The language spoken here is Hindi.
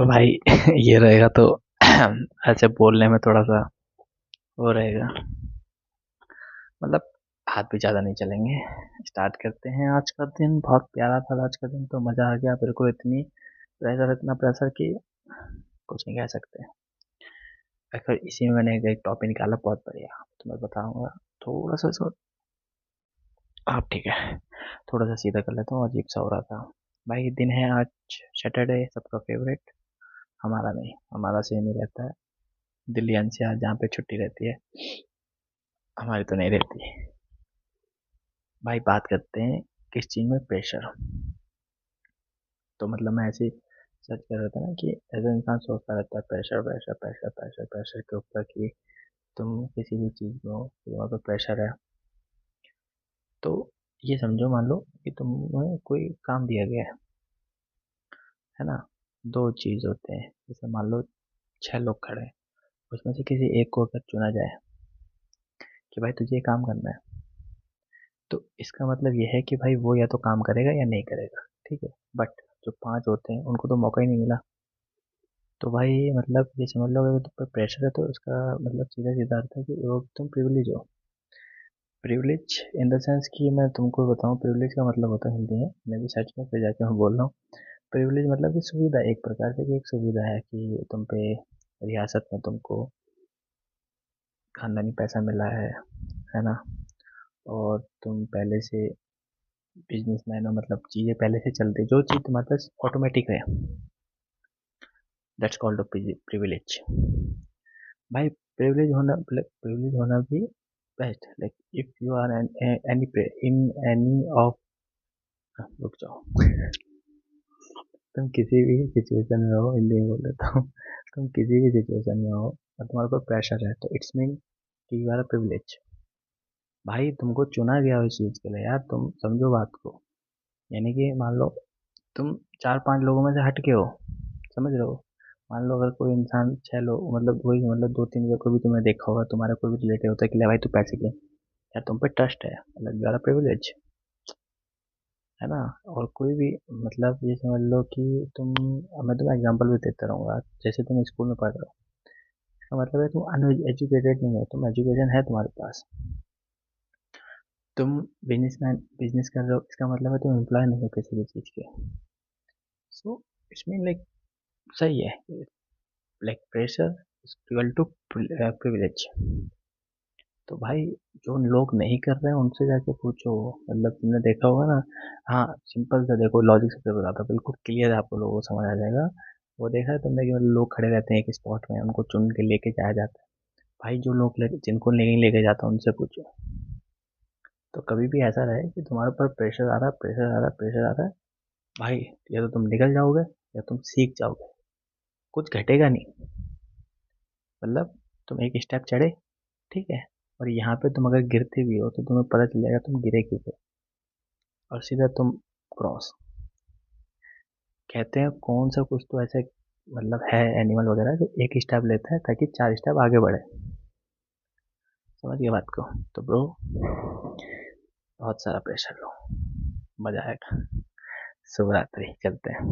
भाई ये रहेगा तो ऐसे बोलने में थोड़ा सा वो रहेगा, मतलब हाथ भी ज़्यादा नहीं चलेंगे। स्टार्ट करते हैं। आज का दिन बहुत प्यारा था। आज का दिन तो मज़ा आ गया। बिल्कुल इतनी प्रेशर, इतना प्रेशर कि कुछ नहीं कह सकते। फिर इसी में मैंने एक टॉपिक निकाला बहुत बढ़िया, तो मैं बताऊंगा। थोड़ा सा इसको आप ठीक है, थोड़ा सा सीधा कर लेता हूँ। अजीब सा हो रहा था। भाई दिन है आज सैटरडे, सबका फेवरेट। हमारा नहीं, हमारा सेम ही रहता है। दिल्ली एनसीआर जहाँ पे छुट्टी रहती है, हमारी तो नहीं रहती। भाई बात करते हैं किस चीज़ में प्रेशर। तो मतलब मैं ऐसे ही सर्च कर रहा था ना कि ऐसा इंसान सोचता रहता है pressure pressure pressure pressure pressure के ऊपर कि तुम किसी भी चीज़ में हो, तुम्हारे पर प्रेशर है। तो ये समझो, मान लो कि तुम्हें कोई काम दिया गया है ना। दो चीज़ होते हैं। जैसे मान लो 6 लोग खड़े हैं, उसमें से किसी एक को अगर चुना जाए कि भाई तुझे ये काम करना है, तो इसका मतलब ये है कि भाई वो या तो काम करेगा या नहीं करेगा। ठीक है। बट जो 5 होते हैं उनको तो मौका ही नहीं मिला। तो भाई मतलब ये समझ लो, अगर तुम पर प्रेशर है तो इसका मतलब सीधा सीधा अर्थ है कि वो तुम प्रिविलेज हो। प्रिविलेज इन द सेंस कि मैं तुमको बताऊं, प्रिविलेज का मतलब होता है हिंदी में, मैं भी सर्च में फिर जाके मैं बोल रहा हूँ। प्रिविलेज मतलब कि सुविधा, एक प्रकार से कि एक सुविधा है कि तुम पे रियासत में तुमको खानदानी पैसा मिला है ना। और तुम पहले से बिजनेसमैन हो, मतलब चीज़ें पहले से चलती, जो चीज़ तुम्हारे पास ऑटोमेटिक है, दैट्स कॉल्ड प्रिविलेज। भाई प्रिविलेज होना भी best. Like if you are any in any of, रुक जाओ, तुम किसी भी सिचुएशन में हो, हिंदी में बोल देता हूँ। तुम किसी भी सिचुएशन में हो और तुम्हारे ऊपर प्रेशर है, तो इट्स मीन कि यू आर अ प्रिविलेज। भाई तुमको चुना गया उस चीज़ के लिए यार, तुम समझो बात को। यानी कि मान लो तुम 4-5 लोगों में से हट के हो, समझ रहे हो। मान लो अगर कोई इंसान 6 लोग, मतलब वही, मतलब 2-3 लोग को भी तुमने देखा होगा, तुम्हारा कोई भी रिलेटिव होता है कि ले भाई तू पैसे ले यार, तुम पे ट्रस्ट है, मतलब यू आर अ प्रिविलेज, है ना। और कोई भी, मतलब ये समझ लो कि तुम, मैं तुम्हें एग्जांपल भी देता रहूँगा। जैसे तुम स्कूल में पढ़ रहे हो, इसका मतलब है तुम अनएजुकेटेड नहीं हो, तुम एजुकेशन है तुम्हारे पास। तुम बिजनेस कर रहे हो, इसका मतलब है तुम एम्प्लॉय नहीं हो किसी भी चीज़ के। सो इट्स मीन लाइक सही है। Like pressure is equal to privilege. तो भाई जो लोग नहीं कर रहे हैं उनसे जाके पूछो, मतलब तुमने देखा होगा ना। हाँ, सिंपल सा देखो, लॉजिक से बताता हूँ, बिल्कुल क्लियर है, आपको लोगों को समझ आ जाएगा। वो देखा है तुमने कि मतलब लोग खड़े रहते हैं एक स्पॉट में, उनको चुन के लेके जाया जाता है। भाई जो लोग जिनको नहीं लेके जाता उनसे पूछो। तो कभी भी ऐसा रहे कि तुम्हारे ऊपर प्रेशर आ रहा है, प्रेशर आ रहा है, प्रेशर आ रहा है, भाई या तो तुम निकल जाओगे या तुम सीख जाओगे, कुछ घटेगा नहीं। मतलब तुम एक स्टेप चढ़े, ठीक है, और यहाँ पे तुम अगर गिरते भी हो तो तुम्हें पता चल जाएगा तुम गिरे क्यों थे, और सीधा तुम क्रॉस। कहते हैं कौन सा कुछ तो ऐसे, मतलब है एनिमल वगैरह जो एक स्टेप लेता है ताकि 4 स्टेप आगे बढ़े। समझ गए बात को। तो ब्रो, बहुत सारा प्रेशर लो, मजा आएगा। शुभ रात्रि, चलते हैं।